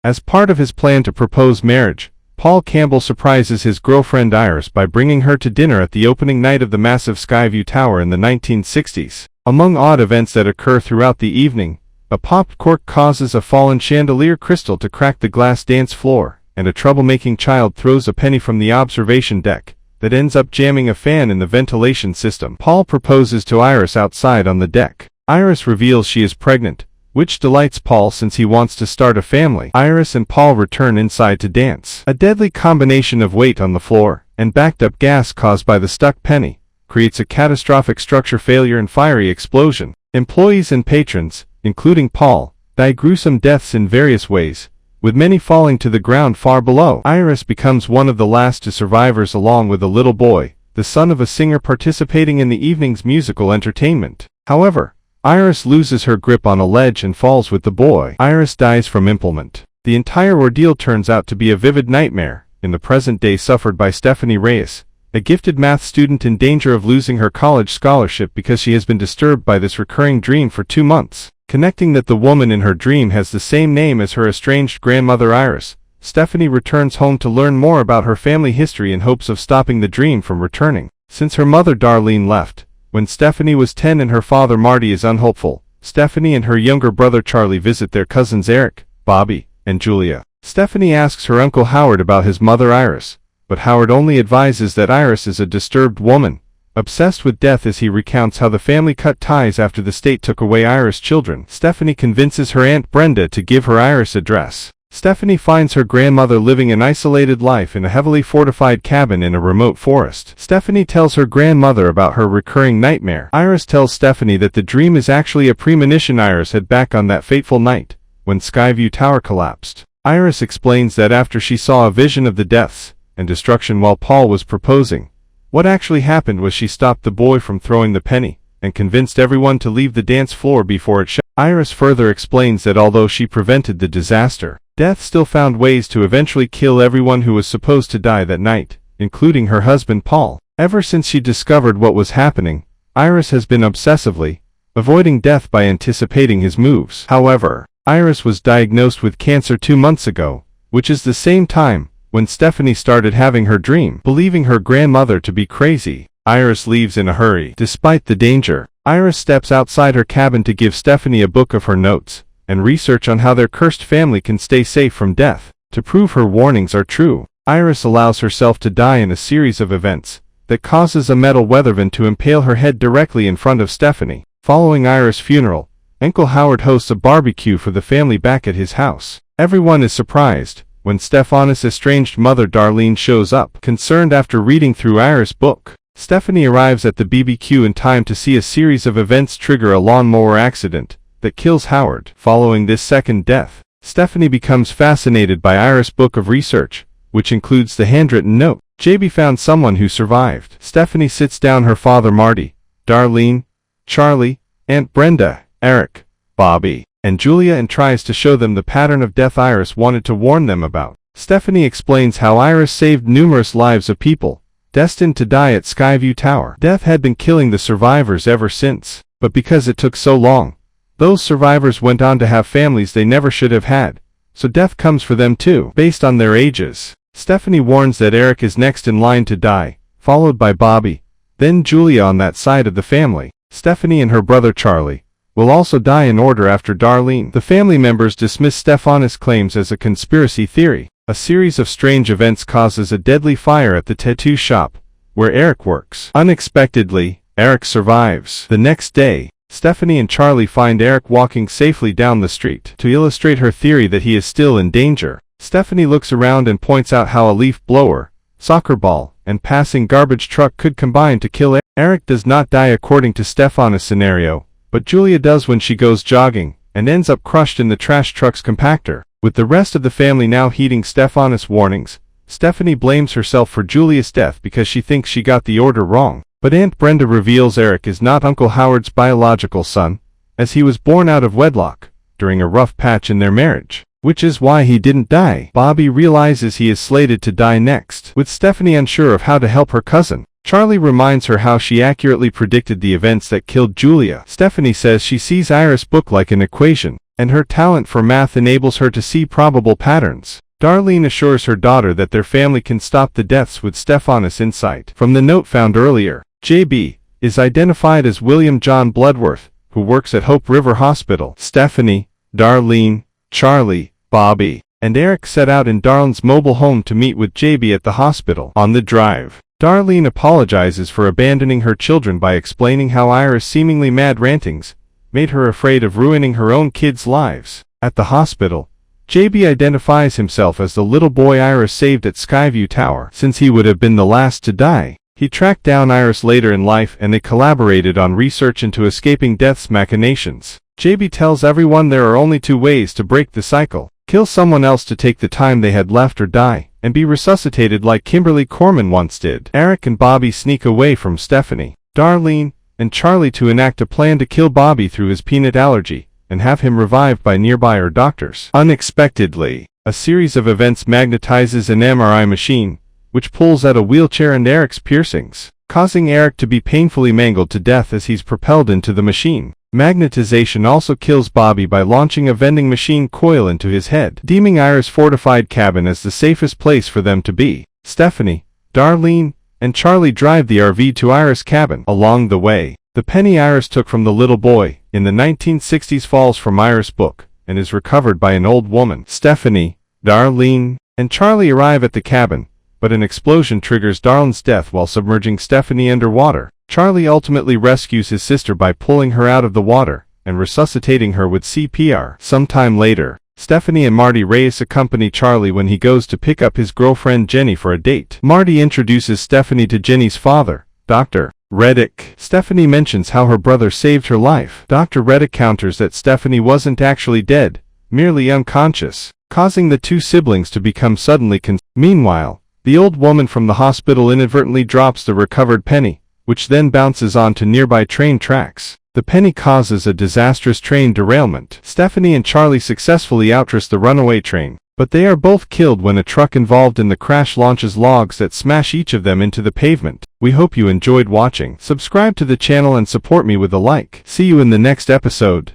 As part of his plan to propose marriage, Paul Campbell surprises his girlfriend Iris by bringing her to dinner at the opening night of the massive Skyview Tower in the 1960s. Among odd events that occur throughout the evening, a popped cork causes a fallen chandelier crystal to crack the glass dance floor, and a troublemaking child throws a penny from the observation deck that ends up jamming a fan in the ventilation system. Paul proposes to Iris outside on the deck. Iris reveals she is pregnant, which delights Paul since he wants to start a family. Iris and Paul return inside to dance. A deadly combination of weight on the floor and backed up gas caused by the stuck penny creates a catastrophic structure failure and fiery explosion. Employees and patrons, including Paul, die gruesome deaths in various ways, with many falling to the ground far below. Iris becomes one of the last two survivors along with a little boy, the son of a singer participating in the evening's musical entertainment. However, Iris loses her grip on a ledge and falls with the boy. Iris dies from impalement. The entire ordeal turns out to be a vivid nightmare, in the present day suffered by Stephanie Reyes, a gifted math student in danger of losing her college scholarship because she has been disturbed by this recurring dream for 2 months. Connecting that the woman in her dream has the same name as her estranged grandmother Iris, Stephanie returns home to learn more about her family history in hopes of stopping the dream from returning. Since her mother Darlene left when Stephanie was 10 and her father Marty is unhopeful, Stephanie and her younger brother Charlie visit their cousins Eric, Bobby, and Julia. Stephanie asks her uncle Howard about his mother Iris, but Howard only advises that Iris is a disturbed woman, obsessed with death, as he recounts how the family cut ties after the state took away Iris' children. Stephanie convinces her Aunt Brenda to give her Iris' address. Stephanie finds her grandmother living an isolated life in a heavily fortified cabin in a remote forest. Stephanie tells her grandmother about her recurring nightmare. Iris tells Stephanie that the dream is actually a premonition Iris had back on that fateful night, when Skyview Tower collapsed. Iris explains that after she saw a vision of the deaths and destruction while Paul was proposing, what actually happened was she stopped the boy from throwing the penny, and convinced everyone to leave the dance floor before it shattered. Iris further explains that although she prevented the disaster, death still found ways to eventually kill everyone who was supposed to die that night, including her husband Paul. Ever since she discovered what was happening, Iris has been obsessively avoiding death by anticipating his moves. However, Iris was diagnosed with cancer 2 months ago, which is the same time when Stephanie started having her dream. Believing her grandmother to be crazy, Iris leaves in a hurry. Despite the danger, Iris steps outside her cabin to give Stephanie a book of her notes and research on how their cursed family can stay safe from death. To prove her warnings are true, Iris allows herself to die in a series of events that causes a metal weathervane to impale her head directly in front of Stephanie. Following Iris' funeral, Uncle Howard hosts a barbecue for the family back at his house. Everyone is surprised when Stephanie's estranged mother Darlene shows up. Concerned after reading through Iris' book, Stephanie arrives at the BBQ in time to see a series of events trigger a lawnmower accident that kills Howard. Following this second death, Stephanie becomes fascinated by Iris' book of research, which includes the handwritten note. JB found someone who survived. Stephanie sits down her father Marty, Darlene, Charlie, Aunt Brenda, Eric, Bobby, and Julia and tries to show them the pattern of death Iris wanted to warn them about. Stephanie explains how Iris saved numerous lives of people destined to die at Skyview Tower. Death had been killing the survivors ever since, but because it took so long, those survivors went on to have families they never should have had, so death comes for them too, based on their ages. Stephanie warns that Eric is next in line to die, followed by Bobby, then Julia on that side of the family. Stephanie and her brother Charlie will also die in order after Darlene. The family members dismiss Stephanie's claims as a conspiracy theory. A series of strange events causes a deadly fire at the tattoo shop where Eric works. Unexpectedly, Eric survives. The next day, Stephanie and Charlie find Eric walking safely down the street. To illustrate her theory that he is still in danger, Stephanie looks around and points out how a leaf blower, soccer ball, and passing garbage truck could combine to kill Eric. Eric does not die according to Stephanie's scenario, but Julia does when she goes jogging, and ends up crushed in the trash truck's compactor. With the rest of the family now heeding Stephanie's warnings, Stephanie blames herself for Julia's death because she thinks she got the order wrong. But Aunt Brenda reveals Eric is not Uncle Howard's biological son, as he was born out of wedlock during a rough patch in their marriage, which is why he didn't die. Bobby realizes he is slated to die next. With Stephanie unsure of how to help her cousin, Charlie reminds her how she accurately predicted the events that killed Julia. Stephanie says she sees Iris' book like an equation, and her talent for math enables her to see probable patterns. Darlene assures her daughter that their family can stop the deaths with Stephanie's insight. From the note found earlier, JB is identified as William John Bloodworth, who works at Hope River Hospital. Stephanie, Darlene, Charlie, Bobby, and Eric set out in Darlene's mobile home to meet with JB at the hospital. On the drive, Darlene apologizes for abandoning her children by explaining how Iris' seemingly mad rantings made her afraid of ruining her own kids' lives. At the hospital, JB identifies himself as the little boy Iris saved at Skyview Tower. Since he would have been the last to die, he tracked down Iris later in life and they collaborated on research into escaping death's machinations. JB tells everyone there are only two ways to break the cycle: kill someone else to take the time they had left, or die and be resuscitated like Kimberly Corman once did. Eric and Bobby sneak away from Stephanie, Darlene, and Charlie to enact a plan to kill Bobby through his peanut allergy and have him revived by nearby doctors. Unexpectedly, a series of events magnetizes an MRI machine, which pulls out a wheelchair and Eric's piercings, causing Eric to be painfully mangled to death as he's propelled into the machine. Magnetization also kills Bobby by launching a vending machine coil into his head, deeming Iris' fortified cabin as the safest place for them to be. Stephanie, Darlene, and Charlie drive the RV to Iris' cabin. Along the way, the penny Iris took from the little boy in the 1960s falls from Iris' book and is recovered by an old woman. Stephanie, Darlene, and Charlie arrive at the cabin, but an explosion triggers Darlene's death while submerging Stephanie underwater. Charlie ultimately rescues his sister by pulling her out of the water and resuscitating her with CPR. Sometime later, Stephanie and Marty Reyes accompany Charlie when he goes to pick up his girlfriend Jenny for a date. Marty introduces Stephanie to Jenny's father, Dr. Reddick. Stephanie mentions how her brother saved her life. Dr. Reddick counters that Stephanie wasn't actually dead, merely unconscious, causing the two siblings to become suddenly Meanwhile, the old woman from the hospital inadvertently drops the recovered penny, which then bounces onto nearby train tracks. The penny causes a disastrous train derailment. Stephanie and Charlie successfully outrace the runaway train, but they are both killed when a truck involved in the crash launches logs that smash each of them into the pavement. We hope you enjoyed watching. Subscribe to the channel and support me with a like. See you in the next episode.